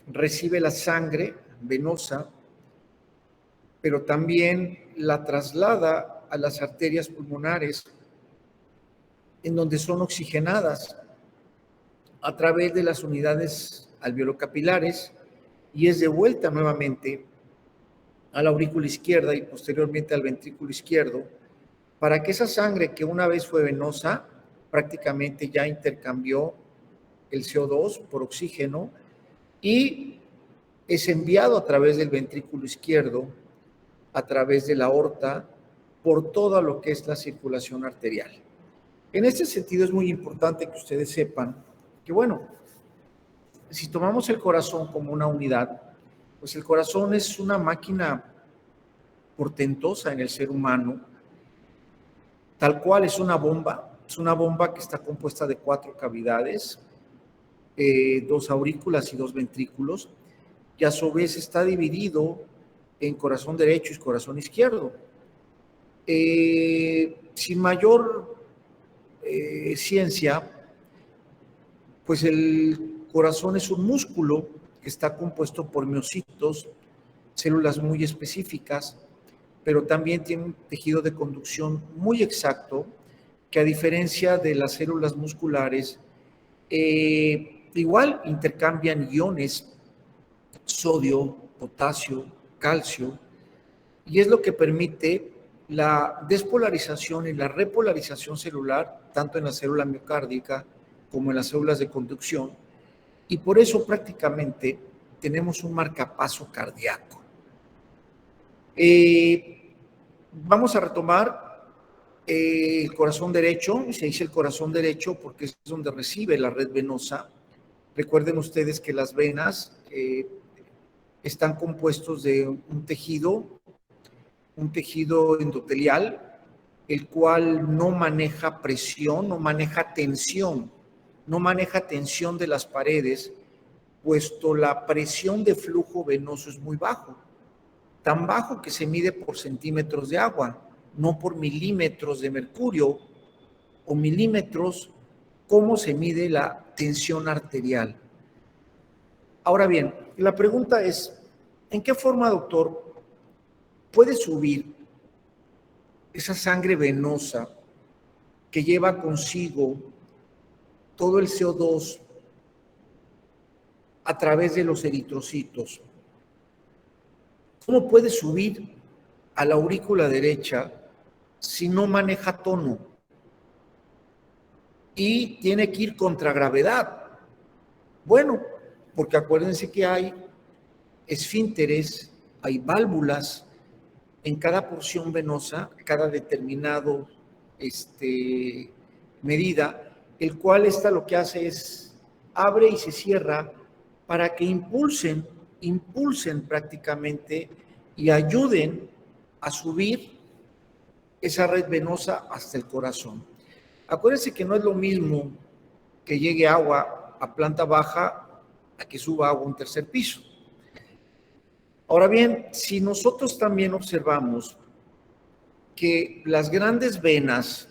recibe la sangre venosa, pero también la traslada a las arterias pulmonares, en donde son oxigenadas a través de las unidades alveolocapilares y es devuelta nuevamente a la aurícula izquierda y posteriormente al ventrículo izquierdo, para que esa sangre que una vez fue venosa prácticamente ya intercambió el CO2 por oxígeno y es enviado a través del ventrículo izquierdo, a través de la aorta, por todo lo que es la circulación arterial. En este sentido es muy importante que ustedes sepan que, bueno, si tomamos el corazón como una unidad, pues el corazón es una máquina portentosa en el ser humano, tal cual es una bomba que está compuesta de 4 cavidades, 2 aurículas y 2 ventrículos, y a su vez está dividido en corazón derecho y corazón izquierdo. Sin mayor ciencia, pues el corazón es un músculo que está compuesto por miocitos, células muy específicas, pero también tiene un tejido de conducción muy exacto, que a diferencia de las células musculares, igual intercambian iones, sodio, potasio, calcio, y es lo que permite la despolarización y la repolarización celular, tanto en la célula miocárdica como en las células de conducción, y por eso prácticamente tenemos un marcapaso cardíaco. Vamos a retomar el corazón derecho, se dice el corazón derecho porque es donde recibe la red venosa. Recuerden ustedes que las venas están compuestos de un tejido endotelial, el cual no maneja presión, no maneja tensión de las paredes, puesto la presión de flujo venoso es muy bajo, tan bajo que se mide por centímetros de agua, no por milímetros de mercurio o milímetros como se mide la tensión arterial. Ahora bien, la pregunta es, ¿en qué forma, doctor, puede subir esa sangre venosa que lleva consigo todo el CO2 a través de los eritrocitos? ¿Cómo puede subir a la aurícula derecha si no maneja tono? Y tiene que ir contra gravedad. Bueno, porque acuérdense que hay esfínteres, hay válvulas en cada porción venosa, cada determinado medida, el cual lo que hace es abre y se cierra para que impulsen prácticamente y ayuden a subir esa red venosa hasta el corazón. Acuérdense que no es lo mismo que llegue agua a planta baja a que suba agua a un tercer piso. Ahora bien, si nosotros también observamos que las grandes venas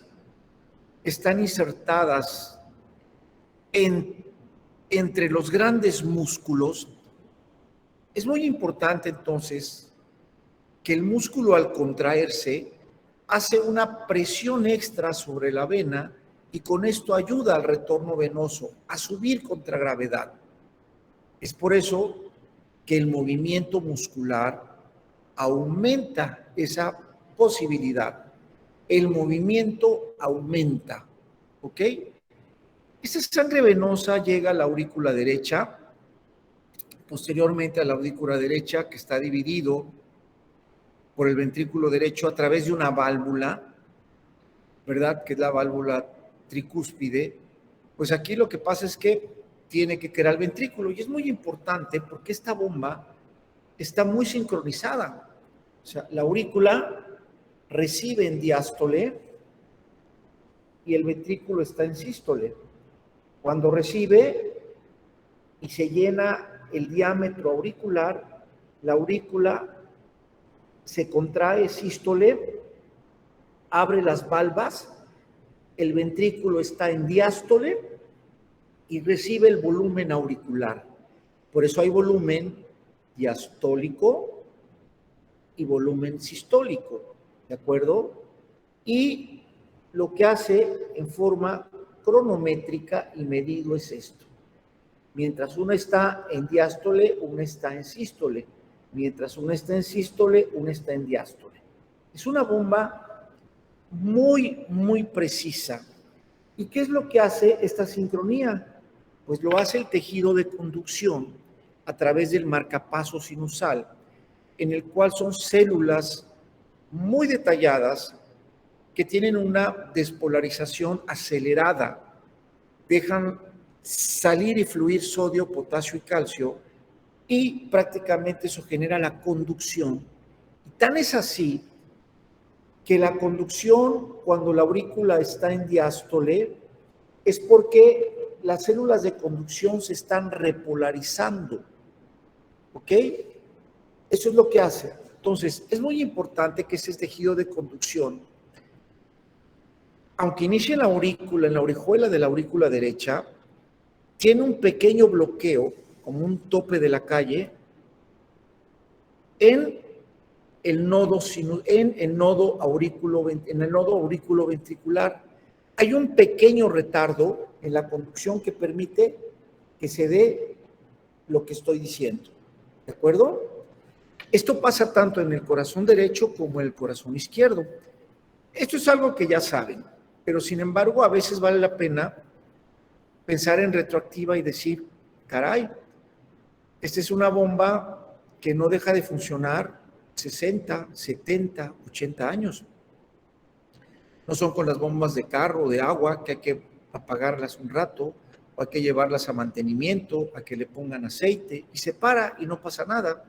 están insertadas entre los grandes músculos, es muy importante entonces que el músculo al contraerse hace una presión extra sobre la vena y con esto ayuda al retorno venoso a subir contra gravedad. Es por eso que el movimiento muscular aumenta esa posibilidad. El movimiento aumenta, ¿ok? Esta sangre venosa llega a la aurícula derecha, posteriormente a la aurícula derecha, que está dividido por el ventrículo derecho a través de una válvula, ¿verdad? Que es la válvula tricúspide. Pues aquí lo que pasa es que tiene que quedar el ventrículo y es muy importante porque esta bomba está muy sincronizada. O sea, la aurícula recibe en diástole y el ventrículo está en sístole. Cuando recibe y se llena el diámetro auricular, la aurícula se contrae sístole, abre las valvas, el ventrículo está en diástole y recibe el volumen auricular. Por eso hay volumen diastólico y volumen sistólico, ¿de acuerdo? Y lo que hace en forma cronométrica y medido es esto. Mientras uno está en diástole, uno está en sístole. Mientras uno está en sístole, uno está en diástole. Es una bomba muy, muy precisa. ¿Y qué es lo que hace esta sincronía? Pues lo hace el tejido de conducción a través del marcapaso sinusal, en el cual son células muy detalladas que tienen una despolarización acelerada, dejan salir y fluir sodio, potasio y calcio, y prácticamente eso genera la conducción. Y tan es así que la conducción, cuando la aurícula está en diástole, es porque las células de conducción se están repolarizando. ¿Ok? Eso es lo que hace. Entonces, es muy importante que ese tejido de conducción, aunque inicie en la aurícula, en la orejuela de la aurícula derecha, tiene un pequeño bloqueo, como un tope de la calle, en el nodo, en el nodo aurículo ventricular. Hay un pequeño retardo en la conducción que permite que se dé lo que estoy diciendo. ¿De acuerdo? Esto pasa tanto en el corazón derecho como en el corazón izquierdo. Esto es algo que ya saben, pero sin embargo a veces vale la pena pensar en retroactiva y decir, caray, esta es una bomba que no deja de funcionar 60, 70, 80 años. No son con las bombas de carro o de agua que hay que apagarlas un rato o hay que llevarlas a mantenimiento, a que le pongan aceite y se para y no pasa nada.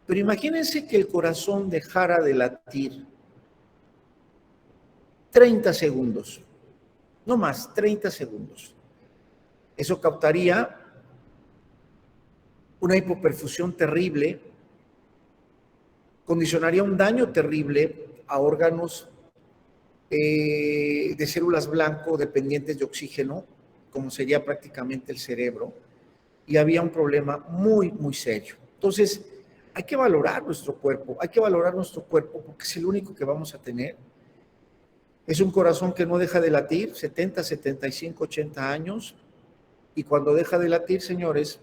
Pero imagínense que el corazón dejara de latir 30 segundos, no más, 30 segundos. Eso captaría una hipoperfusión terrible, condicionaría un daño terrible a órganos de células blanco dependientes de oxígeno, como sería prácticamente el cerebro, y había un problema muy, muy serio. Entonces, hay que valorar nuestro cuerpo porque es el único que vamos a tener. Es un corazón que no deja de latir, 70, 75, 80 años, y cuando deja de latir, señores,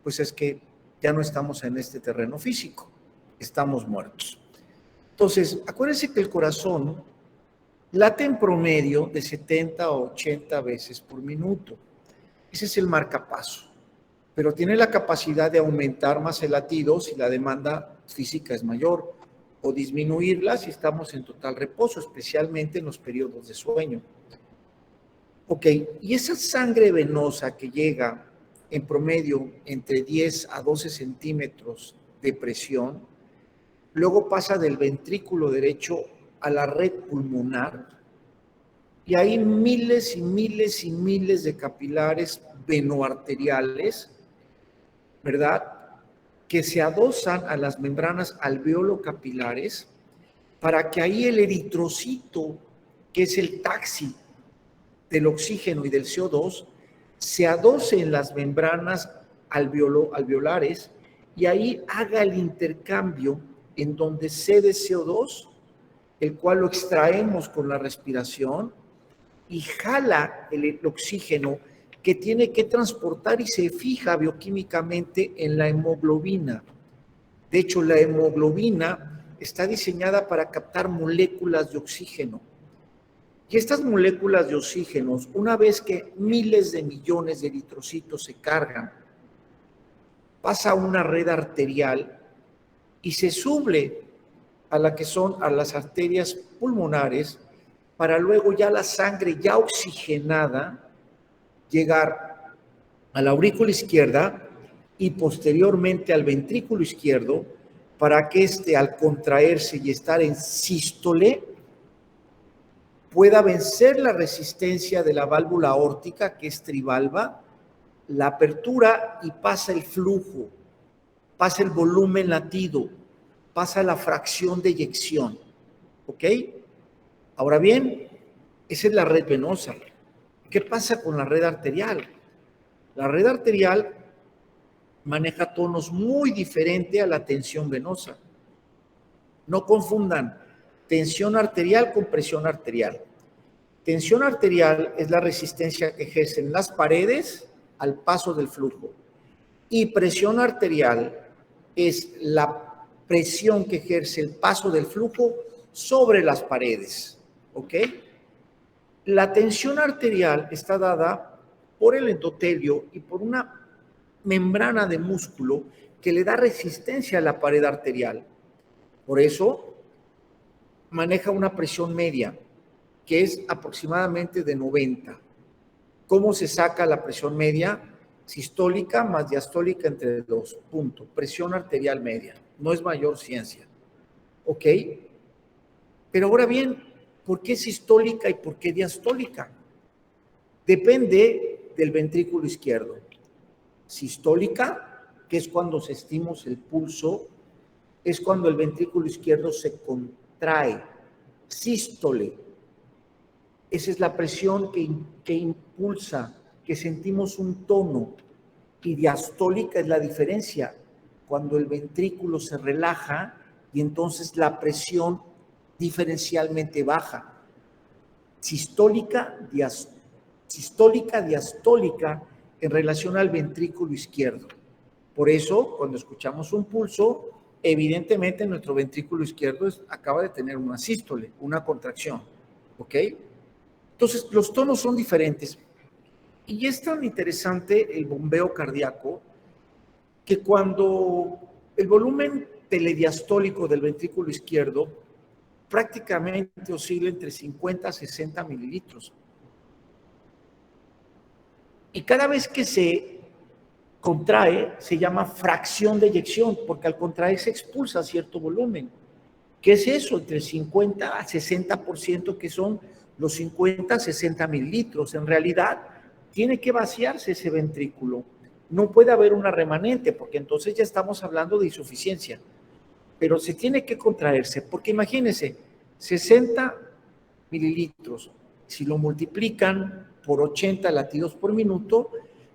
pues es que ya no estamos en este terreno físico, estamos muertos. Entonces, acuérdense que el corazón late en promedio de 70 a 80 veces por minuto. Ese es el marcapaso, pero tiene la capacidad de aumentar más el latido si la demanda física es mayor o disminuirla si estamos en total reposo, especialmente en los periodos de sueño. Ok, y esa sangre venosa que llega en promedio entre 10 a 12 centímetros de presión, luego pasa del ventrículo derecho a la red pulmonar, y hay miles y miles y miles de capilares venoarteriales, ¿verdad?, que se adosan a las membranas alveolo-capilares para que ahí el eritrocito, que es el taxi del oxígeno y del CO2, se adoce en las membranas alveolares y ahí haga el intercambio en donde cede CO2, el cual lo extraemos con la respiración, y jala el oxígeno que tiene que transportar y se fija bioquímicamente en la hemoglobina. De hecho, la hemoglobina está diseñada para captar moléculas de oxígeno. Y estas moléculas de oxígeno, una vez que miles de millones de eritrocitos se cargan, pasa a una red arterial y se suble a la que son a las arterias pulmonares, para luego ya la sangre ya oxigenada llegar a la aurícula izquierda y posteriormente al ventrículo izquierdo, para que al contraerse y estar en sístole pueda vencer la resistencia de la válvula aórtica, que es trivalva, la apertura, y pasa el flujo, pasa el volumen latido, pasa la fracción de eyección. ¿Ok? Ahora bien, esa es la red venosa. ¿Qué pasa con la red arterial? La red arterial maneja tonos muy diferentes a la tensión venosa. No confundan tensión arterial con presión arterial. Tensión arterial es la resistencia que ejercen las paredes al paso del flujo. Y presión arterial es la presión que ejerce el paso del flujo sobre las paredes. ¿Ok? La tensión arterial está dada por el endotelio y por una membrana de músculo que le da resistencia a la pared arterial. Por eso maneja una presión media, que es aproximadamente de 90. ¿Cómo se saca la presión media? Sistólica más diastólica entre 2, punto. Presión arterial media. No es mayor ciencia. ¿Ok? Pero ahora bien, ¿por qué sistólica y por qué diastólica? Depende del ventrículo izquierdo. Sistólica, que es cuando sentimos el pulso, es cuando el ventrículo izquierdo se contrae. Sístole, esa es la presión que impulsa, que sentimos un tono. Y diastólica es la diferencia, cuando el ventrículo se relaja y entonces la presión diferencialmente baja. Sistólica, diastólica en relación al ventrículo izquierdo. Por eso, cuando escuchamos un pulso, evidentemente nuestro ventrículo izquierdo acaba de tener una sístole, una contracción. ¿Ok? Entonces, los tonos son diferentes. Y es tan interesante el bombeo cardíaco que cuando el volumen telediastólico del ventrículo izquierdo prácticamente oscila entre 50 a 60 mililitros. Y cada vez que se contrae, se llama fracción de eyección, porque al contraer se expulsa cierto volumen. ¿Qué es eso? Entre 50 a 60%, que son los 50 a 60 mililitros. En realidad, tiene que vaciarse ese ventrículo. No puede haber una remanente, porque entonces ya estamos hablando de insuficiencia. Pero se tiene que contraerse, porque imagínense, 60 mililitros, si lo multiplican por 80 latidos por minuto,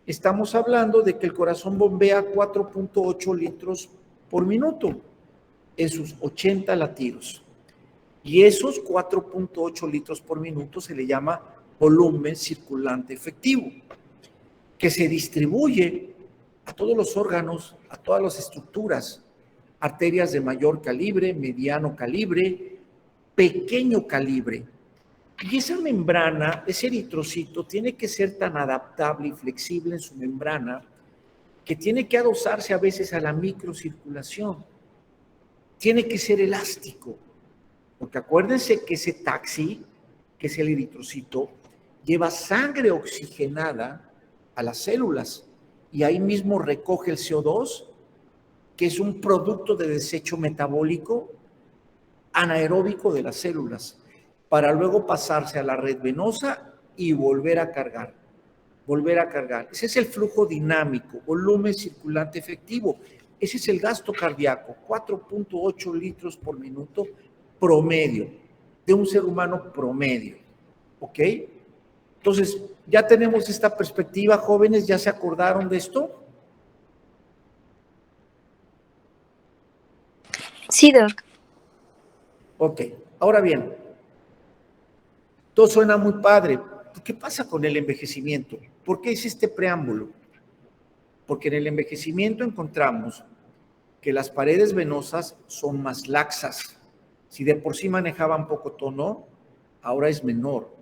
estamos hablando de que el corazón bombea 4.8 litros por minuto en sus 80 latidos. Y esos 4.8 litros por minuto se le llama volumen circulante efectivo, que se distribuye a todos los órganos, a todas las estructuras, arterias de mayor calibre, mediano calibre, pequeño calibre. Y esa membrana, ese eritrocito, tiene que ser tan adaptable y flexible en su membrana que tiene que adosarse a veces a la microcirculación. Tiene que ser elástico, porque acuérdense que ese taxi, que es el eritrocito, lleva sangre oxigenada a las células y ahí mismo recoge el CO2, que es un producto de desecho metabólico anaeróbico de las células, para luego pasarse a la red venosa y volver a cargar. Ese es el flujo dinámico, volumen circulante efectivo. Ese es el gasto cardíaco, 4.8 litros por minuto promedio, de un ser humano promedio. ¿Ok? Entonces, ya tenemos esta perspectiva, jóvenes, ¿ya se acordaron de esto? Sí, Doc. Ok, ahora bien, todo suena muy padre. ¿Qué pasa con el envejecimiento? ¿Por qué hice este preámbulo? Porque en el envejecimiento encontramos que las paredes venosas son más laxas. Si de por sí manejaban poco tono, ahora es menor.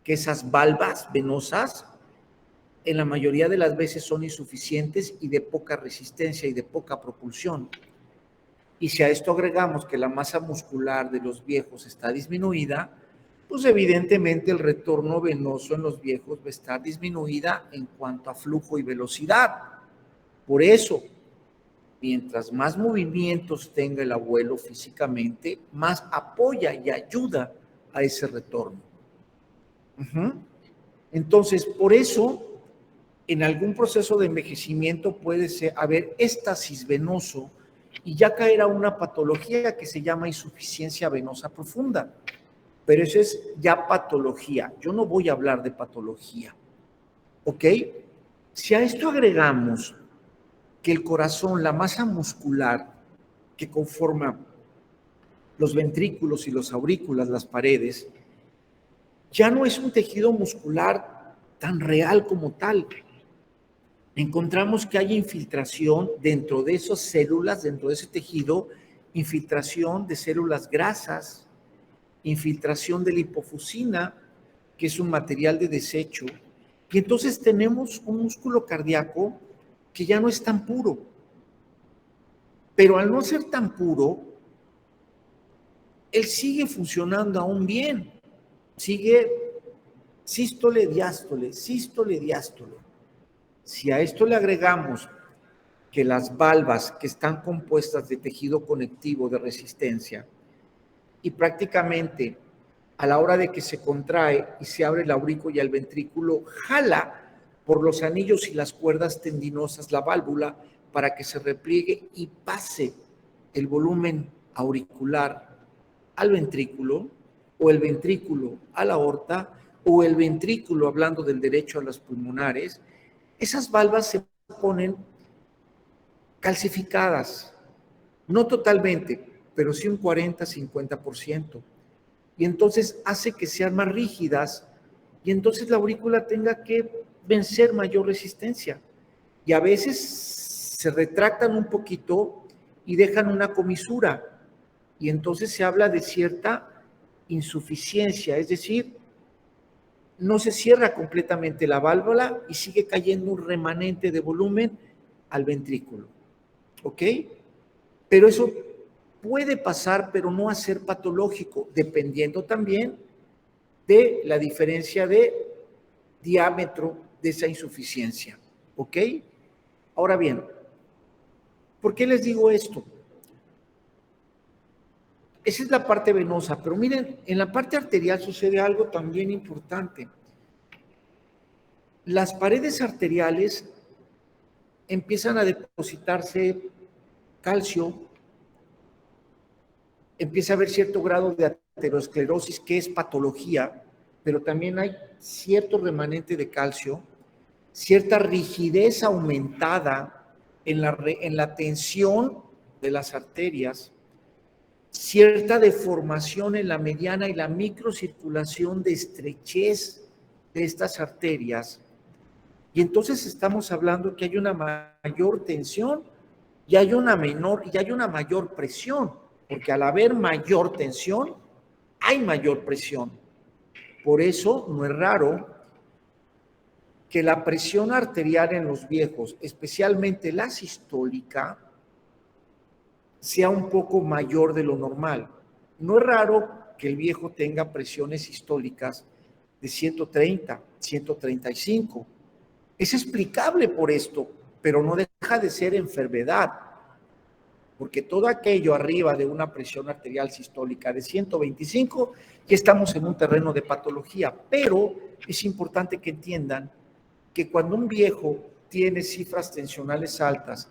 Que esas valvas venosas en la mayoría de las veces son insuficientes y de poca resistencia y de poca propulsión. Y si a esto agregamos que la masa muscular de los viejos está disminuida, pues evidentemente el retorno venoso en los viejos va a estar disminuida en cuanto a flujo y velocidad. Por eso, mientras más movimientos tenga el abuelo físicamente, más apoya y ayuda a ese retorno. Entonces, por eso, en algún proceso de envejecimiento puede haber éstasis venoso y ya caer a una patología que se llama insuficiencia venosa profunda. Pero eso es ya patología. Yo no voy a hablar de patología. ¿Ok? Si a esto agregamos que el corazón, la masa muscular que conforma los ventrículos y los aurículas, las paredes, ya no es un tejido muscular tan real como tal. Encontramos que hay infiltración dentro de esas células, dentro de ese tejido, infiltración de células grasas, infiltración de la hipofusina, que es un material de desecho, y entonces tenemos un músculo cardíaco que ya no es tan puro. Pero al no ser tan puro, él sigue funcionando aún bien, sigue sístole, diástole, sístole, diástole. Si a esto le agregamos que las valvas que están compuestas de tejido conectivo de resistencia y prácticamente a la hora de que se contrae y se abre el aurículo y el ventrículo, jala por los anillos y las cuerdas tendinosas la válvula para que se repliegue y pase el volumen auricular al ventrículo, o el ventrículo a la aorta, o el ventrículo, hablando del derecho, a las pulmonares. Esas valvas se ponen calcificadas, no totalmente, pero sí un 40-50%. Y entonces hace que sean más rígidas y entonces la aurícula tenga que vencer mayor resistencia. Y a veces se retractan un poquito y dejan una comisura. Y entonces se habla de cierta insuficiencia, es decir, no se cierra completamente la válvula y sigue cayendo un remanente de volumen al ventrículo. ¿Ok? Pero eso puede pasar, pero no a ser patológico, dependiendo también de la diferencia de diámetro de esa insuficiencia. ¿Ok? Ahora bien, ¿por qué les digo esto? Esa es la parte venosa, pero miren, en la parte arterial sucede algo también importante. Las paredes arteriales empiezan a depositarse calcio, empieza a haber cierto grado de aterosclerosis, que es patología, pero también hay cierto remanente de calcio, cierta rigidez aumentada en la tensión de las arterias, cierta deformación en la mediana y la microcirculación de estrechez de estas arterias. Y entonces estamos hablando que hay una mayor tensión y hay una menor y hay una mayor presión, porque al haber mayor tensión, hay mayor presión. Por eso no es raro que la presión arterial en los viejos, especialmente la sistólica, sea un poco mayor de lo normal. No es raro que el viejo tenga presiones sistólicas de 130, 135. Es explicable por esto, pero no deja de ser enfermedad, porque todo aquello arriba de una presión arterial sistólica de 125, ya estamos en un terreno de patología. Pero es importante que entiendan que cuando un viejo tiene cifras tensionales altas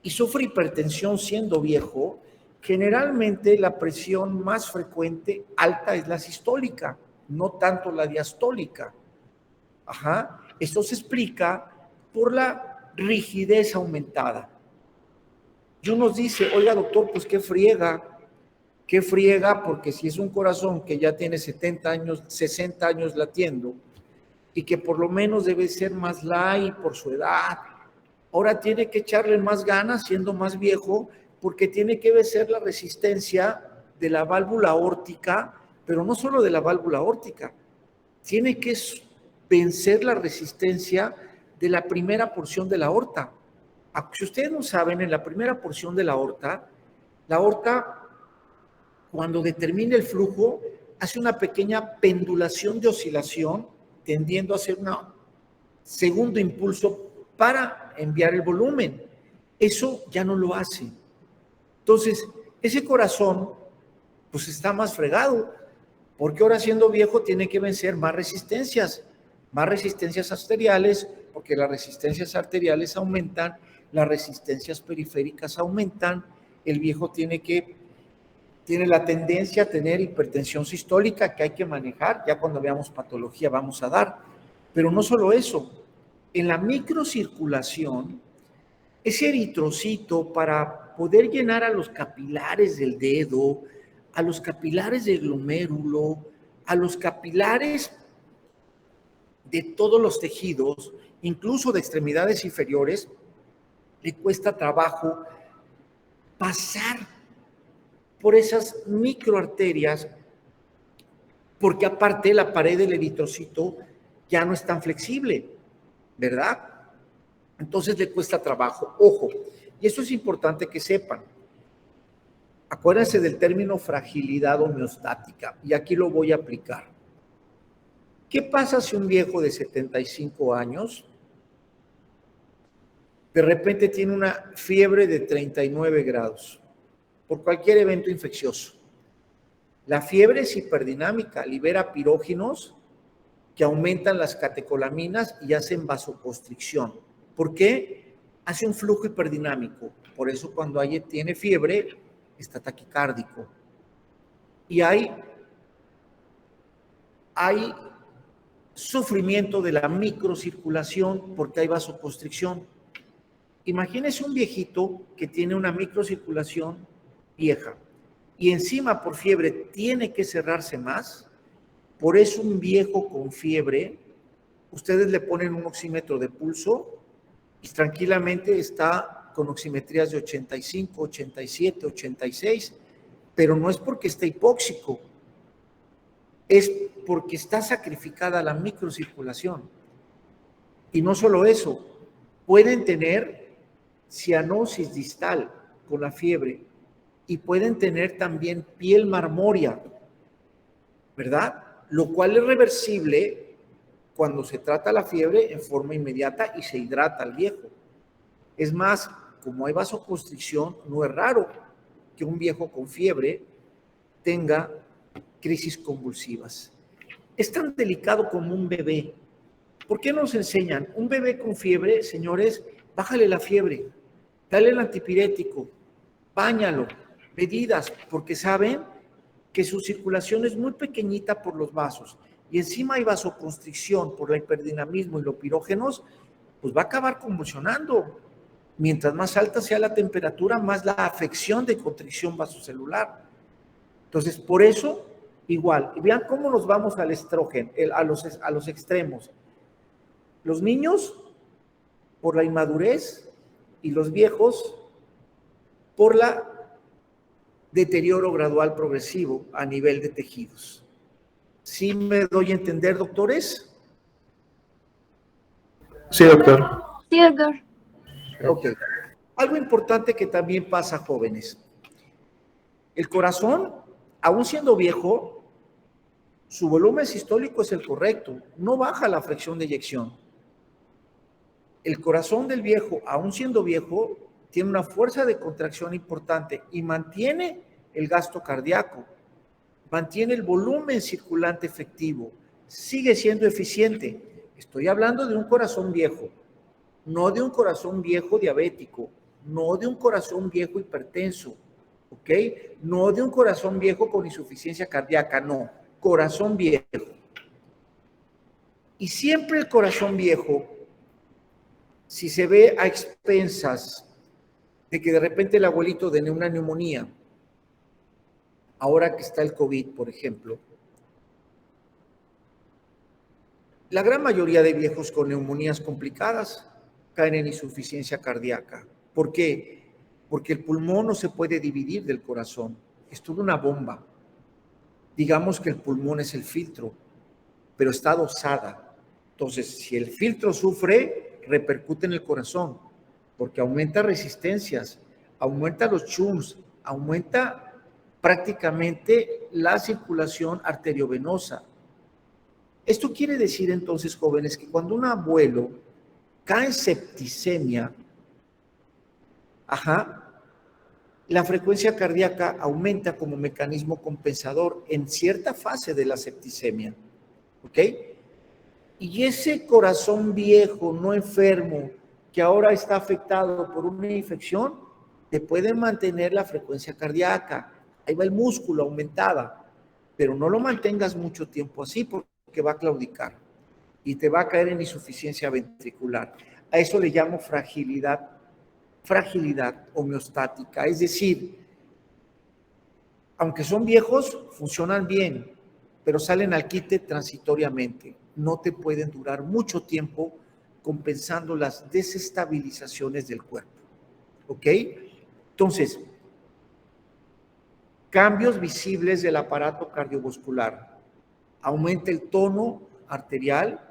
y sufre hipertensión siendo viejo, generalmente la presión más frecuente alta es la sistólica, no tanto la diastólica. Ajá. Esto se explica por la rigidez aumentada. Y uno dice, oiga doctor, pues qué friega, porque si es un corazón que ya tiene 70 años, 60 años latiendo, y que por lo menos debe ser más light por su edad, ahora tiene que echarle más ganas siendo más viejo, porque tiene que vencer la resistencia de la válvula aórtica, pero no solo de la válvula aórtica, tiene que vencer la resistencia de la primera porción de la aorta. Si ustedes no saben, en la primera porción de la aorta, cuando determina el flujo, hace una pequeña pendulación de oscilación, tendiendo a hacer un segundo impulso para enviar el volumen. Eso ya no lo hace. Entonces, ese corazón, pues está más fregado, porque ahora siendo viejo tiene que vencer más resistencias arteriales, porque las resistencias arteriales aumentan, las resistencias periféricas aumentan, el viejo tiene la tendencia a tener hipertensión sistólica que hay que manejar, ya cuando veamos patología vamos a dar, pero no solo eso, en la microcirculación ese eritrocito para poder llenar a los capilares del dedo, a los capilares del glomérulo, a los capilares de todos los tejidos, incluso de extremidades inferiores, le cuesta trabajo pasar por esas microarterias, porque aparte la pared del eritrocito ya no es tan flexible, ¿verdad? Entonces le cuesta trabajo. Ojo, y eso es importante que sepan. Acuérdense del término fragilidad homeostática, y aquí lo voy a aplicar. ¿Qué pasa si un viejo de 75 años de repente tiene una fiebre de 39 grados por cualquier evento infeccioso? La fiebre es hiperdinámica, libera pirógenos que aumentan las catecolaminas y hacen vasoconstricción. ¿Por qué? Hace un flujo hiperdinámico. Por eso cuando alguien tiene fiebre, está taquicárdico. Y hay sufrimiento de la microcirculación porque hay vasoconstricción. Imagínese un viejito que tiene una microcirculación vieja y encima por fiebre tiene que cerrarse más. Por eso un viejo con fiebre, ustedes le ponen un oxímetro de pulso y tranquilamente está con oximetrías de 85, 87, 86, pero no es porque esté hipóxico, es porque está sacrificada la microcirculación. Y no solo eso, pueden tener cianosis distal con la fiebre y pueden tener también piel marmórea, ¿verdad? Lo cual es reversible cuando se trata la fiebre en forma inmediata y se hidrata al viejo. Es más, como hay vasoconstricción, no es raro que un viejo con fiebre tenga crisis convulsivas. Es tan delicado como un bebé. ¿Por qué nos enseñan? Un bebé con fiebre, señores, bájale la fiebre, dale el antipirético, báñalo, medidas, porque saben que su circulación es muy pequeñita por los vasos y encima hay vasoconstricción por el hiperdinamismo y los pirógenos, pues va a acabar convulsionando. Mientras más alta sea la temperatura, más la afección de constricción vasocelular. Entonces, por eso, igual, y vean cómo nos vamos al estrógeno, a los extremos. Los niños, por la inmadurez, y los viejos, por la deterioro gradual progresivo a nivel de tejidos. ¿Sí me doy a entender, doctores? Sí, doctor. Sí, doctor. Ok. Algo importante que también pasa, jóvenes. El corazón, aún siendo viejo, su volumen sistólico es el correcto, no baja la fracción de eyección. El corazón del viejo, aún siendo viejo, tiene una fuerza de contracción importante y mantiene el gasto cardíaco, mantiene el volumen circulante efectivo, sigue siendo eficiente. Estoy hablando de un corazón viejo, no de un corazón viejo diabético, no de un corazón viejo hipertenso, ¿ok? No de un corazón viejo con insuficiencia cardíaca, no, corazón viejo. Y siempre el corazón viejo, si se ve a expensas de que de repente el abuelito de una neumonía, ahora que está el COVID, por ejemplo, la gran mayoría de viejos con neumonías complicadas caen en insuficiencia cardíaca. ¿Por qué? Porque el pulmón no se puede dividir del corazón. Es toda una bomba. Digamos que el pulmón es el filtro, pero está dosada. Entonces, si el filtro sufre, repercute en el corazón, porque aumenta resistencias, aumenta los chums, aumenta prácticamente la circulación arteriovenosa. Esto quiere decir entonces, jóvenes, que cuando un abuelo cae en septicemia, la frecuencia cardíaca aumenta como mecanismo compensador en cierta fase de la septicemia, ¿ok? Y ese corazón viejo, no enfermo, que ahora está afectado por una infección, te puede mantener la frecuencia cardíaca. Ahí va el músculo aumentada, pero no lo mantengas mucho tiempo así porque va a claudicar y te va a caer en insuficiencia ventricular. A eso le llamo fragilidad fragilidad homeostática, es decir, aunque son viejos, funcionan bien, pero salen al quite transitoriamente. No te pueden durar mucho tiempo compensando las desestabilizaciones del cuerpo. ¿Ok? Entonces, cambios visibles del aparato cardiovascular. Aumenta el tono arterial,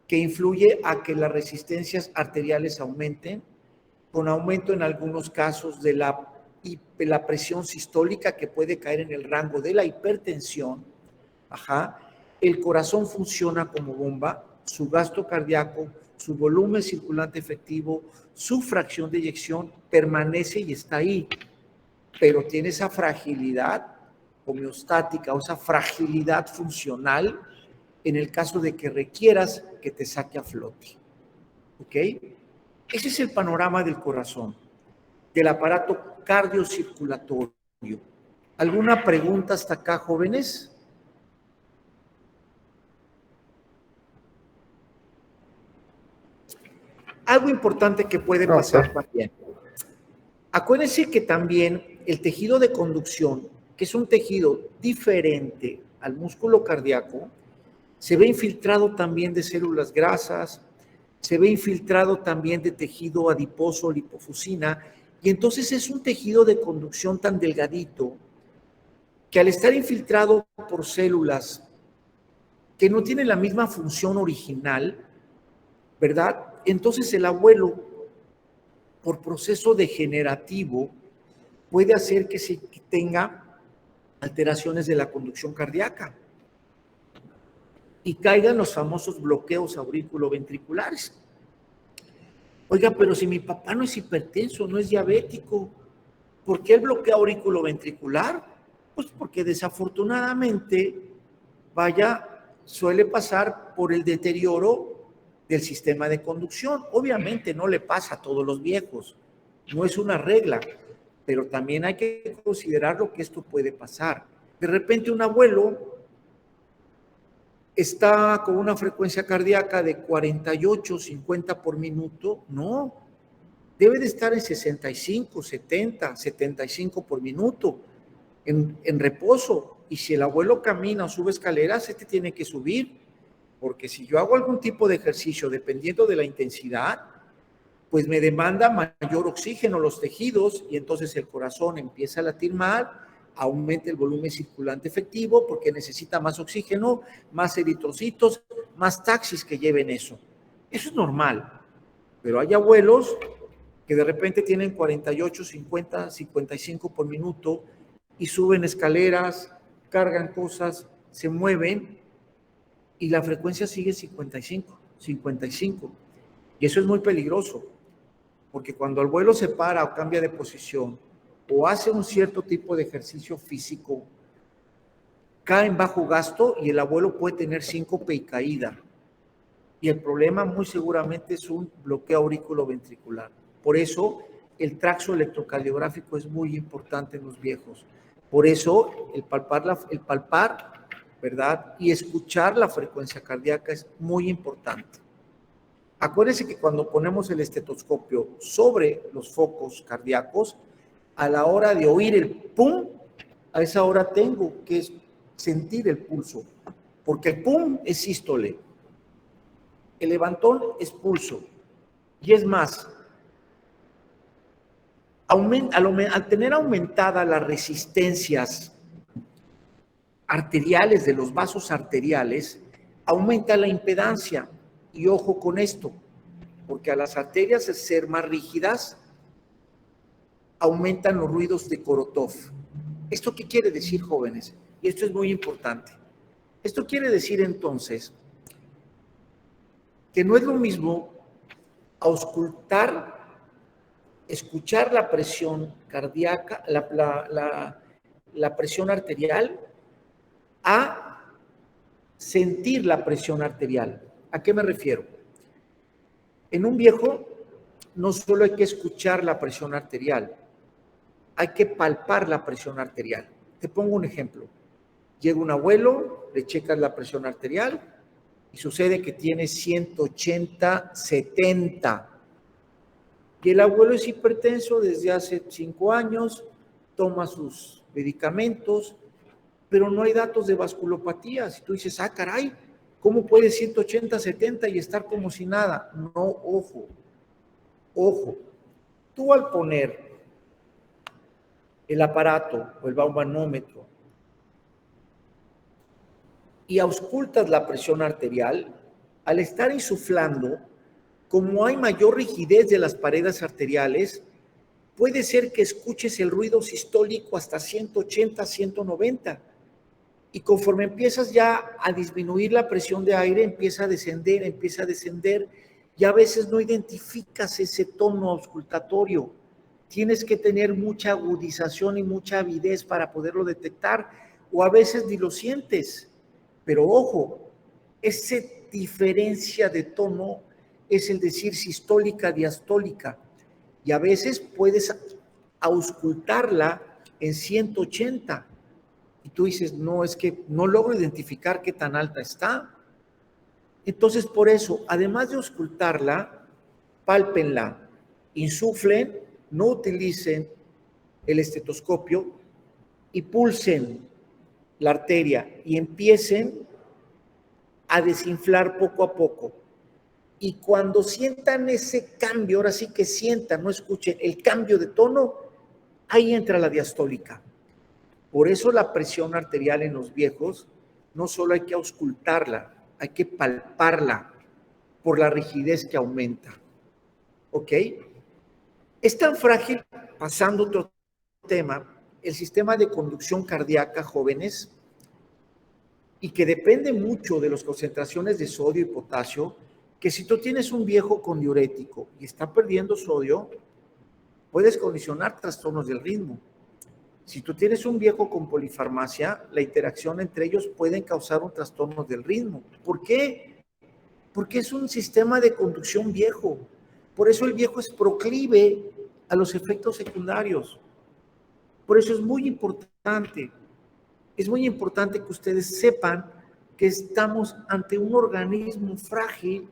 que influye a que las resistencias arteriales aumenten, con aumento en algunos casos de la presión sistólica, que puede caer en el rango de la hipertensión. Ajá. El corazón funciona como bomba, su gasto cardíaco, su volumen circulante efectivo, su fracción de eyección permanece y está ahí, pero tiene esa fragilidad homeostática o esa fragilidad funcional en el caso de que requieras que te saque a flote. ¿Ok? Ese es el panorama del corazón, del aparato cardiocirculatorio. ¿Alguna pregunta hasta acá, jóvenes? Algo importante que puede pasar también. Acuérdense que también el tejido de conducción, que es un tejido diferente al músculo cardíaco, se ve infiltrado también de células grasas, se ve infiltrado también de tejido adiposo, lipofusina, y entonces es un tejido de conducción tan delgadito que al estar infiltrado por células que no tienen la misma función original, ¿verdad? Entonces el abuelo, por proceso degenerativo, puede hacer que se tenga alteraciones de la conducción cardíaca y caigan los famosos bloqueos auriculoventriculares. Oiga, pero si mi papá no es hipertenso, no es diabético, ¿por qué el bloqueo auriculoventricular? Pues porque desafortunadamente, suele pasar por el deterioro del sistema de conducción. Obviamente no le pasa a todos los viejos, no es una regla, pero también hay que considerar lo que esto puede pasar. De repente un abuelo está con una frecuencia cardíaca de 48, 50 por minuto, no, debe de estar en 65, 70, 75 por minuto, en reposo. Y si el abuelo camina o sube escaleras, este tiene que subir, porque si yo hago algún tipo de ejercicio, dependiendo de la intensidad, pues me demanda mayor oxígeno los tejidos y entonces el corazón empieza a latir mal, aumenta el volumen circulante efectivo porque necesita más oxígeno, más eritrocitos, más taxis que lleven eso. Eso es normal, pero hay abuelos que de repente tienen 48, 50, 55 por minuto y suben escaleras, cargan cosas, se mueven y la frecuencia sigue 55, 55. Y eso es muy peligroso, porque cuando el vuelo se para o cambia de posición o hace un cierto tipo de ejercicio físico, cae en bajo gasto y el abuelo puede tener síncope y caída. Y el problema muy seguramente es un bloqueo auriculoventricular. Por eso el traxo electrocardiográfico es muy importante en los viejos. Por eso el palpar, ¿verdad? Y escuchar la frecuencia cardíaca es muy importante. Acuérdense que cuando ponemos el estetoscopio sobre los focos cardíacos, a la hora de oír el pum, a esa hora tengo que sentir el pulso, porque el pum es sístole, el levantón es pulso. Y es más, al tener aumentadas las resistencias arteriales de los vasos arteriales, aumenta la impedancia. Y ojo con esto, porque a las arterias ser más rígidas, aumentan los ruidos de Korotov. ¿Esto qué quiere decir, jóvenes? Y esto es muy importante. Esto quiere decir entonces que no es lo mismo auscultar, escuchar la presión cardíaca, la presión arterial, a sentir la presión arterial. ¿A qué me refiero? En un viejo no solo hay que escuchar la presión arterial, hay que palpar la presión arterial. Te pongo un ejemplo. Llega un abuelo, le checas la presión arterial y sucede que tiene 180, 70. Y el abuelo es hipertenso desde hace 5 años, toma sus medicamentos, pero no hay datos de vasculopatía. Si tú dices, ah, caray, ¿cómo puede 180, 70 y estar como si nada? No, ojo, ojo. Tú al poner el aparato o el baumanómetro y auscultas la presión arterial, al estar insuflando, como hay mayor rigidez de las paredes arteriales, puede ser que escuches el ruido sistólico hasta 180, 190. Y conforme empiezas ya a disminuir la presión de aire, empieza a descender, y a veces no identificas ese tono auscultatorio. Tienes que tener mucha agudización y mucha avidez para poderlo detectar, o a veces ni lo sientes. Pero ojo, esa diferencia de tono es el decir sistólica, diastólica, y a veces puedes auscultarla en 180, y tú dices, no, es que no logro identificar qué tan alta está. Entonces, por eso, además de auscultarla, pálpenla, insuflen, no utilicen el estetoscopio y pulsen la arteria y empiecen a desinflar poco a poco. Y cuando sientan ese cambio, ahora sí que sientan, no escuchen el cambio de tono, ahí entra la diastólica. Por eso la presión arterial en los viejos no solo hay que auscultarla, hay que palparla por la rigidez que aumenta. ¿Ok? Es tan frágil, pasando a otro tema, el sistema de conducción cardíaca, jóvenes, y que depende mucho de las concentraciones de sodio y potasio, que si tú tienes un viejo con diurético y está perdiendo sodio, puedes condicionar trastornos del ritmo. Si tú tienes un viejo con polifarmacia, la interacción entre ellos pueden causar un trastorno del ritmo. ¿Por qué? Porque es un sistema de conducción viejo. Por eso el viejo es proclive a los efectos secundarios. Por eso es muy importante que ustedes sepan que estamos ante un organismo frágil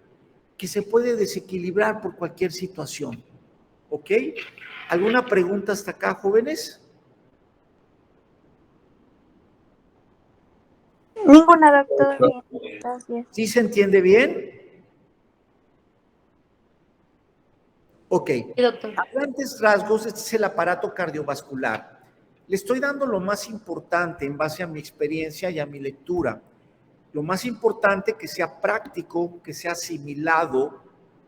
que se puede desequilibrar por cualquier situación. ¿Ok? ¿Alguna pregunta hasta acá, jóvenes? Ninguna, doctor. Bien, gracias. ¿Sí se entiende bien? Ok. Sí, doctor. A grandes rasgos, este es el aparato cardiovascular. Le estoy dando lo más importante en base a mi experiencia y a mi lectura. Lo más importante que sea práctico, que sea asimilado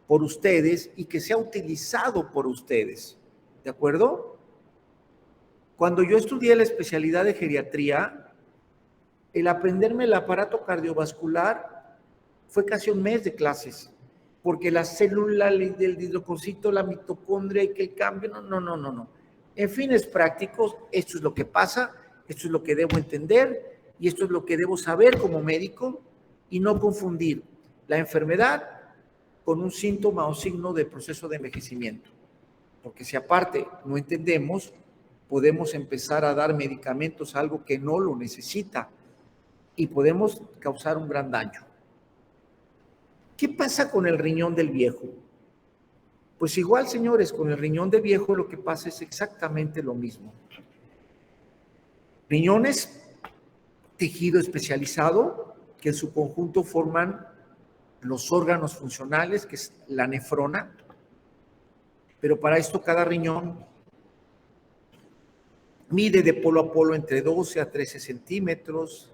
por ustedes y que sea utilizado por ustedes. ¿De acuerdo? Cuando yo estudié la especialidad de geriatría, el aprenderme el aparato cardiovascular fue casi un mes de clases, porque la célula del hidrococito, la mitocondria y que el cambio, no. En fines prácticos, esto es lo que pasa, esto es lo que debo entender y esto es lo que debo saber como médico y no confundir la enfermedad con un síntoma o signo del proceso de envejecimiento. Porque si aparte no entendemos, podemos empezar a dar medicamentos a algo que no lo necesita y podemos causar un gran daño. ¿Qué pasa con el riñón del viejo? Pues igual, señores, con el riñón del viejo lo que pasa es exactamente lo mismo. Riñones, tejido especializado, que en su conjunto forman los órganos funcionales, que es la nefrona, pero para esto cada riñón mide de polo a polo entre 12 a 13 centímetros,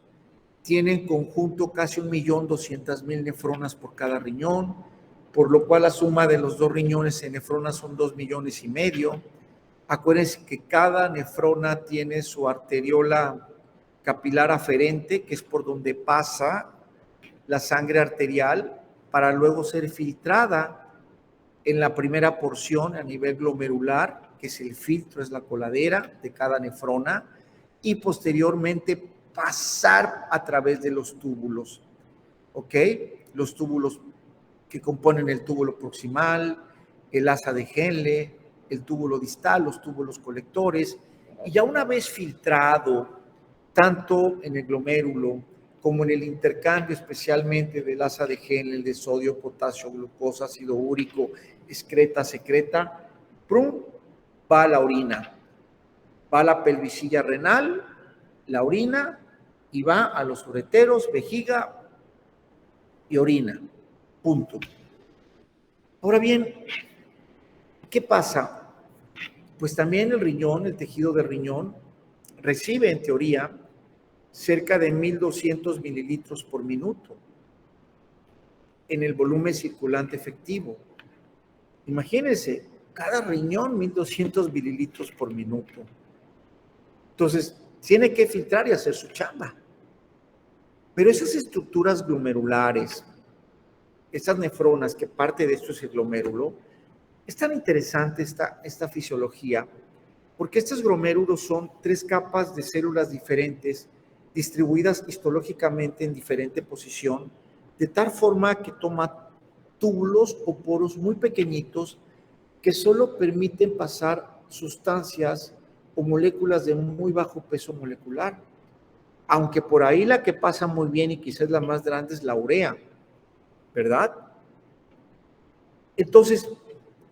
tiene en conjunto casi 1.200.000 nefronas por cada riñón, por lo cual la suma de los dos riñones en nefronas son 2,5 millones. Acuérdense que cada nefrona tiene su arteriola capilar aferente, que es por donde pasa la sangre arterial para luego ser filtrada en la primera porción a nivel glomerular, que es el filtro, es la coladera de cada nefrona, y posteriormente pasar a través de los túbulos, ¿ok? Los túbulos que componen el túbulo proximal, el asa de Henle, el túbulo distal, los túbulos colectores, y ya una vez filtrado, tanto en el glomérulo como en el intercambio especialmente del asa de Henle, de sodio, potasio, glucosa, ácido úrico, excreta, secreta, ¡prum!, va a la orina, va a la pelvicilla renal, la orina, y va a los ureteros, vejiga y orina. Punto. Ahora bien, ¿qué pasa? Pues también el riñón, el tejido del riñón, recibe en teoría cerca de 1.200 mililitros por minuto en el volumen circulante efectivo. Imagínense, cada riñón 1.200 mililitros por minuto. Entonces, tiene que filtrar y hacer su chamba. Pero esas estructuras glomerulares, esas nefronas, que parte de esto es el glomérulo, es tan interesante esta fisiología, porque estos glomérulos son 3 capas de células diferentes, distribuidas histológicamente en diferente posición, de tal forma que toma túbulos o poros muy pequeñitos que solo permiten pasar sustancias o moléculas de muy bajo peso molecular. Aunque por ahí la que pasa muy bien y quizás la más grande es la urea, ¿verdad? Entonces,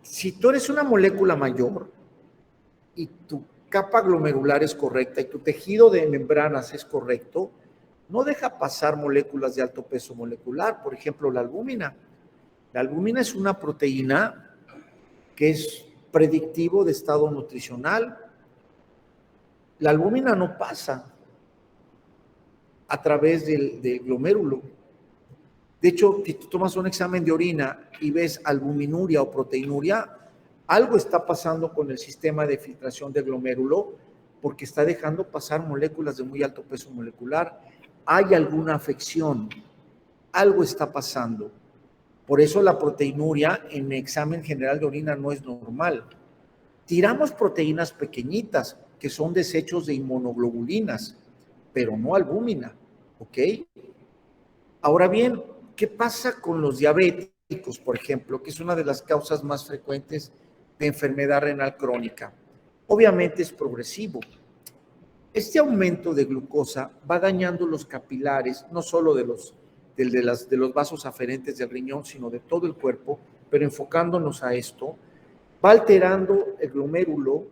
si tú eres una molécula mayor y tu capa glomerular es correcta y tu tejido de membranas es correcto, no deja pasar moléculas de alto peso molecular. Por ejemplo, la albúmina. La albúmina es una proteína que es predictivo de estado nutricional. La albúmina no pasa a través del glomérulo. De hecho, si tú tomas un examen de orina y ves albuminuria o proteinuria, algo está pasando con el sistema de filtración del glomérulo porque está dejando pasar moléculas de muy alto peso molecular. Hay alguna afección, algo está pasando. Por eso la proteinuria en el examen general de orina no es normal. Tiramos proteínas pequeñitas que son desechos de inmunoglobulinas, pero no albúmina, ¿ok? Ahora bien, ¿qué pasa con los diabéticos, por ejemplo, que es una de las causas más frecuentes de enfermedad renal crónica? Obviamente es progresivo. Este aumento de glucosa va dañando los capilares, no solo de los vasos aferentes del riñón, sino de todo el cuerpo, pero enfocándonos a esto, va alterando el glomérulo,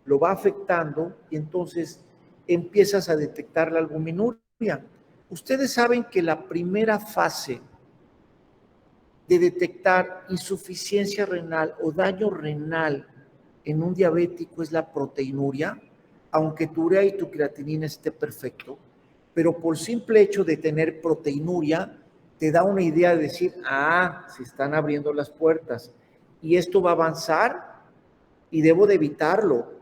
lo va afectando y entonces empiezas a detectar la albuminuria. Ustedes saben que la primera fase de detectar insuficiencia renal o daño renal en un diabético es la proteinuria, aunque tu urea y tu creatinina esté perfecto, pero por simple hecho de tener proteinuria te da una idea de decir, se están abriendo las puertas y esto va a avanzar y debo de evitarlo.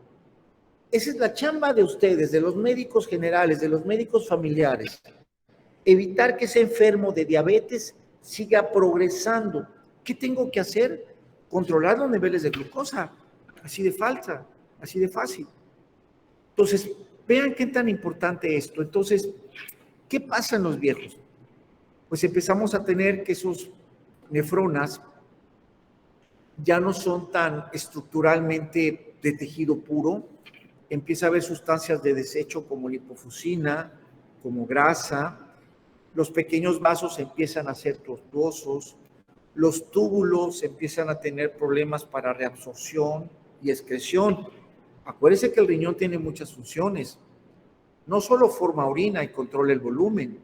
Esa es la chamba de ustedes, de los médicos generales, de los médicos familiares. Evitar que ese enfermo de diabetes siga progresando. ¿Qué tengo que hacer? Controlar los niveles de glucosa. Así de falsa, así de fácil. Entonces, vean qué tan importante esto. Entonces, ¿qué pasa en los viejos? Pues empezamos a tener que esos nefronas ya no son tan estructuralmente de tejido puro. Empieza a haber sustancias de desecho como lipofuscina, como grasa. Los pequeños vasos empiezan a ser tortuosos, los túbulos empiezan a tener problemas para reabsorción y excreción. Acuérdense que el riñón tiene muchas funciones. No solo forma orina y controla el volumen,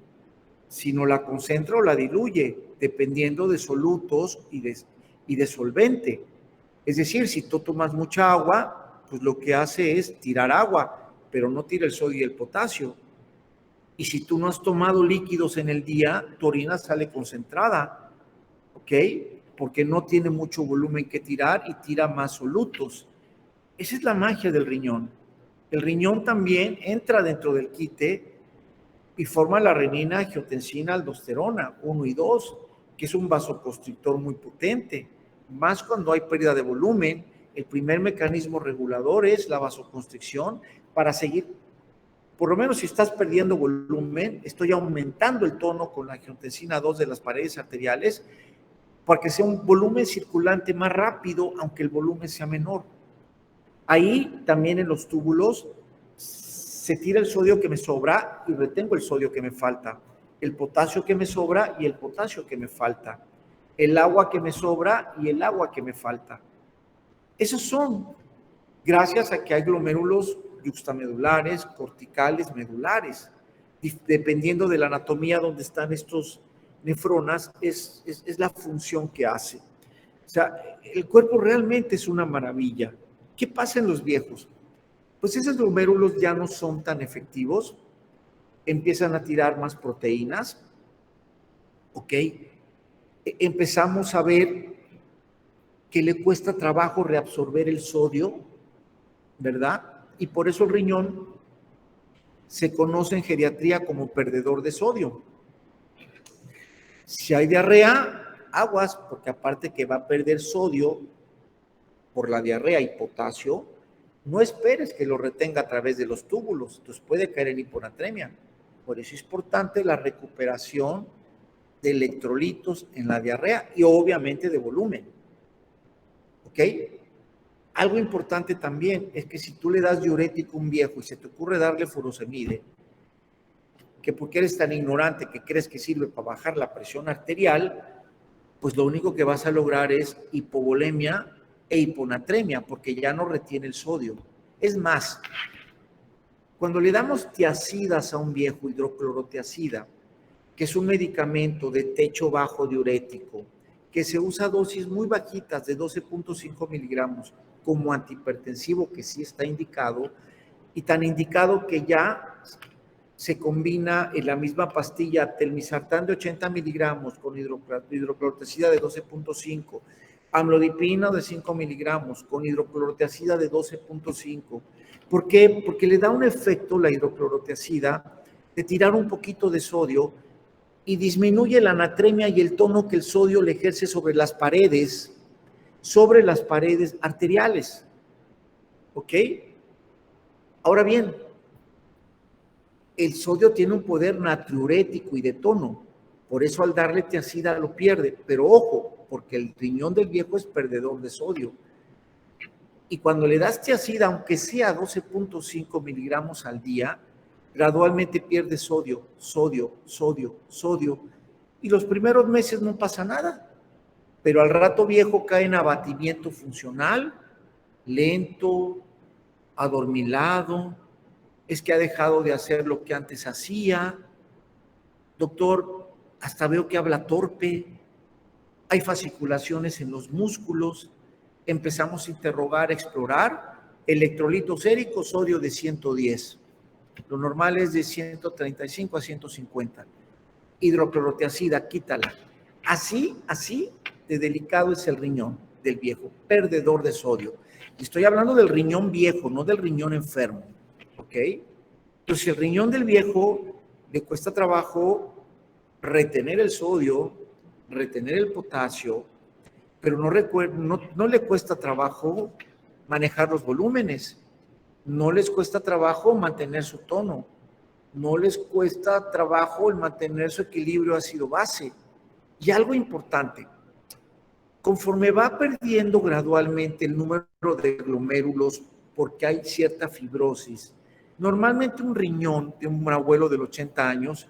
sino la concentra o la diluye, dependiendo de solutos y de solvente. Es decir, si tú tomas mucha agua, pues lo que hace es tirar agua, pero no tira el sodio y el potasio. Y si tú no has tomado líquidos en el día, tu orina sale concentrada, ¿ok? Porque no tiene mucho volumen que tirar y tira más solutos. Esa es la magia del riñón. El riñón también entra dentro del quite y forma la renina, angiotensina, aldosterona 1 y 2, que es un vasoconstrictor muy potente. Más cuando hay pérdida de volumen, el primer mecanismo regulador es la vasoconstricción para seguir. Por lo menos si estás perdiendo volumen, estoy aumentando el tono con la angiotensina 2 de las paredes arteriales para que sea un volumen circulante más rápido, aunque el volumen sea menor. Ahí también en los túbulos se tira el sodio que me sobra y retengo el sodio que me falta, el potasio que me sobra y el potasio que me falta, el agua que me sobra y el agua que me falta. Esos son gracias a que hay glomérulos yuxtamedulares, corticales, medulares. Dependiendo de la anatomía donde están estos nefronas, es la función que hace. O sea, el cuerpo realmente es una maravilla. ¿Qué pasa en los viejos? Pues esos glomérulos ya no son tan efectivos, empiezan a tirar más proteínas, ¿ok? Empezamos a ver que le cuesta trabajo reabsorber el sodio, ¿verdad? Y por eso el riñón se conoce en geriatría como perdedor de sodio. Si hay diarrea, aguas, porque aparte que va a perder sodio por la diarrea y potasio, no esperes que lo retenga a través de los túbulos, entonces puede caer en hiponatremia. Por eso es importante la recuperación de electrolitos en la diarrea y obviamente de volumen. ¿Ok? Algo importante también es que si tú le das diurético a un viejo y se te ocurre darle furosemide, que porque eres tan ignorante que crees que sirve para bajar la presión arterial, pues lo único que vas a lograr es hipovolemia e hiponatremia, porque ya no retiene el sodio. Es más, cuando le damos tiacidas a un viejo, hidroclorotiacida, que es un medicamento de techo bajo diurético, que se usa a dosis muy bajitas de 12.5 miligramos como antihipertensivo, que sí está indicado, y tan indicado que ya se combina en la misma pastilla telmisartán de 80 miligramos con hidroclorotiazida de 12.5, amlodipina de 5 miligramos con hidroclorotiazida de 12.5. ¿Por qué? Porque le da un efecto la hidroclorotiazida de tirar un poquito de sodio y disminuye la anatremia y el tono que el sodio le ejerce sobre las paredes arteriales. ¿Ok? Ahora bien, el sodio tiene un poder natriurético y de tono, por eso al darle tiacida lo pierde, pero ojo, porque el riñón del viejo es perdedor de sodio. Y cuando le das tiacida, aunque sea 12.5 miligramos al día, gradualmente pierde sodio, y los primeros meses no pasa nada, pero al rato viejo cae en abatimiento funcional, lento, adormilado, es que ha dejado de hacer lo que antes hacía. Doctor, hasta veo que habla torpe, hay fasciculaciones en los músculos. Empezamos a interrogar, a explorar. Electrolitos séricos, sodio de 110. Lo normal es de 135 a 150. Hidroclorotiazida, quítala. Así de delicado es el riñón del viejo, perdedor de sodio. Y estoy hablando del riñón viejo, no del riñón enfermo. ¿Ok? Entonces, el riñón del viejo le cuesta trabajo retener el sodio, retener el potasio, pero no le cuesta trabajo manejar los volúmenes, no les cuesta trabajo mantener su tono, no les cuesta trabajo el mantener su equilibrio ácido-base. Y algo importante, conforme va perdiendo gradualmente el número de glomérulos porque hay cierta fibrosis, normalmente un riñón de un abuelo de 80 años,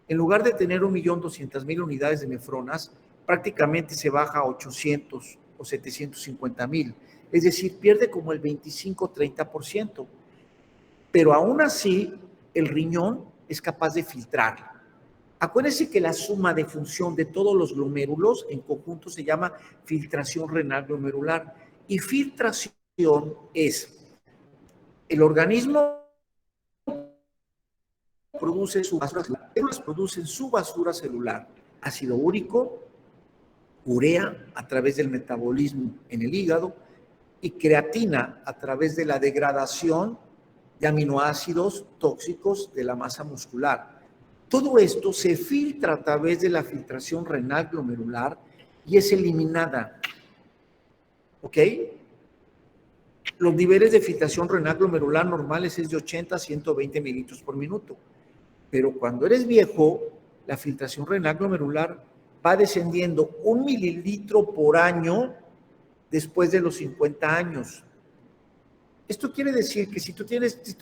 en lugar de tener 1.200.000 unidades de nefronas, prácticamente se baja a 800 o 750.000. Es decir, pierde como el 25-30%. Pero aún así, el riñón es capaz de filtrar. Acuérdense que la suma de función de todos los glomérulos en conjunto se llama filtración renal glomerular. Y filtración es el organismo produce su basura celular, producen su basura celular, ácido úrico, urea a través del metabolismo en el hígado y creatina a través de la degradación de aminoácidos tóxicos de la masa muscular. Todo esto se filtra a través de la filtración renal glomerular y es eliminada. ¿Ok? Los niveles de filtración renal glomerular normales es de 80 a 120 mililitros por minuto. Pero cuando eres viejo, la filtración renal glomerular va descendiendo 1 mililitro por año después de los 50 años. Esto quiere decir que si tú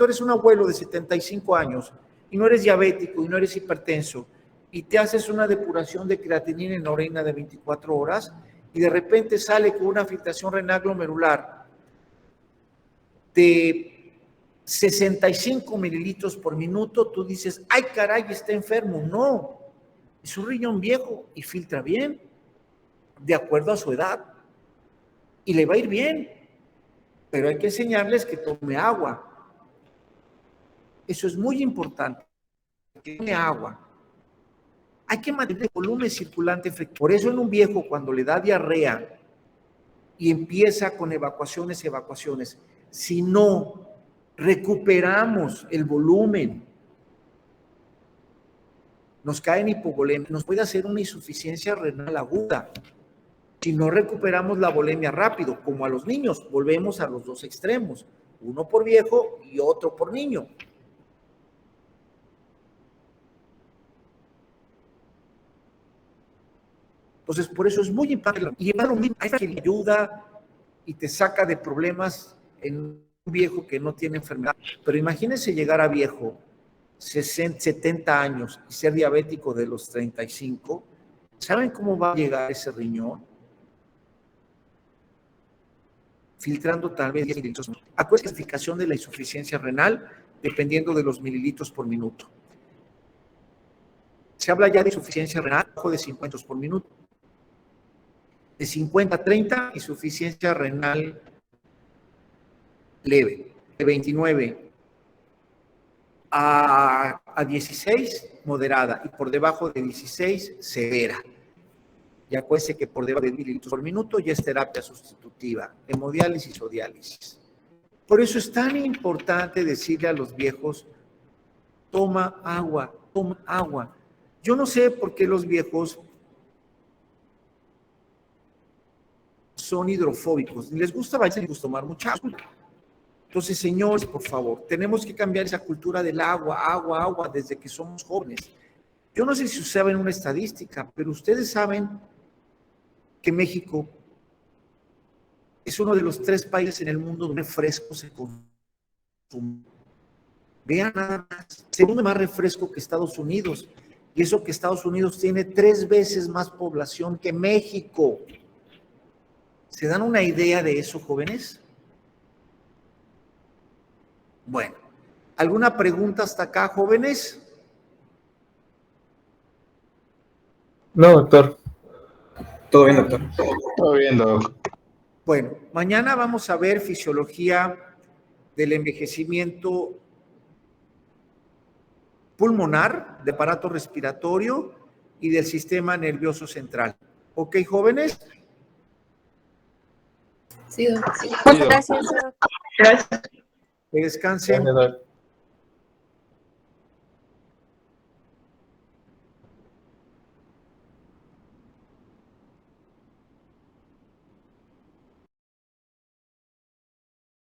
eres un abuelo de 75 años y no eres diabético y no eres hipertenso y te haces una depuración de creatinina en la orina de 24 horas y de repente sale con una filtración renal glomerular de 65 mililitros por minuto, tú dices, ay caray, está enfermo. No, es un riñón viejo y filtra bien, de acuerdo a su edad. Y le va a ir bien, pero hay que enseñarles que tome agua. Eso es muy importante, que tome agua. Hay que mantener el volumen circulante. Por eso en un viejo, cuando le da diarrea y empieza con evacuaciones, si no recuperamos el volumen, nos cae en hipovolemia, nos puede hacer una insuficiencia renal aguda. Si no recuperamos la volemia rápido, como a los niños, volvemos a los dos extremos, uno por viejo y otro por niño. Entonces, por eso es muy importante. Y llevar un niño que le ayuda y te saca de problemas en un viejo que no tiene enfermedad. Pero imagínense llegar a viejo, 60, 70 años, y ser diabético de los 35. ¿Saben cómo va a llegar ese riñón? Filtrando tal vez 10 mililitros. ¿Acuerdas la clasificación de la insuficiencia renal? Dependiendo de los mililitros por minuto. Se habla ya de insuficiencia renal bajo de 50 por minuto. De 50 a 30, insuficiencia renal leve. De 29 a 16, moderada. Y por debajo de 16, severa. Y acuérdense que por debajo de 10 mililitros por minuto ya es terapia sustitutiva, hemodiálisis o diálisis. Por eso es tan importante decirle a los viejos, toma agua, toma agua. Yo no sé por qué los viejos son hidrofóbicos, ni les gusta bailar, ni les gusta tomar mucha agua. Entonces, señores, por favor, tenemos que cambiar esa cultura del agua, desde que somos jóvenes. Yo no sé si saben una estadística, pero ustedes saben que México es uno de los 3 países en el mundo donde refresco se consume. Vean nada más, segundo más refresco que Estados Unidos, y eso que Estados Unidos tiene 3 veces más población que México. ¿Se dan una idea de eso, jóvenes? Bueno, ¿alguna pregunta hasta acá, jóvenes? No, doctor. Todo bien, doctor. Todo bien, doctor. Bueno, mañana vamos a ver fisiología del envejecimiento pulmonar, de aparato respiratorio y del sistema nervioso central. ¿Ok, jóvenes? Sí, doctor. Muchas gracias, doctor. Gracias. Que descansen. Gracias, doctor.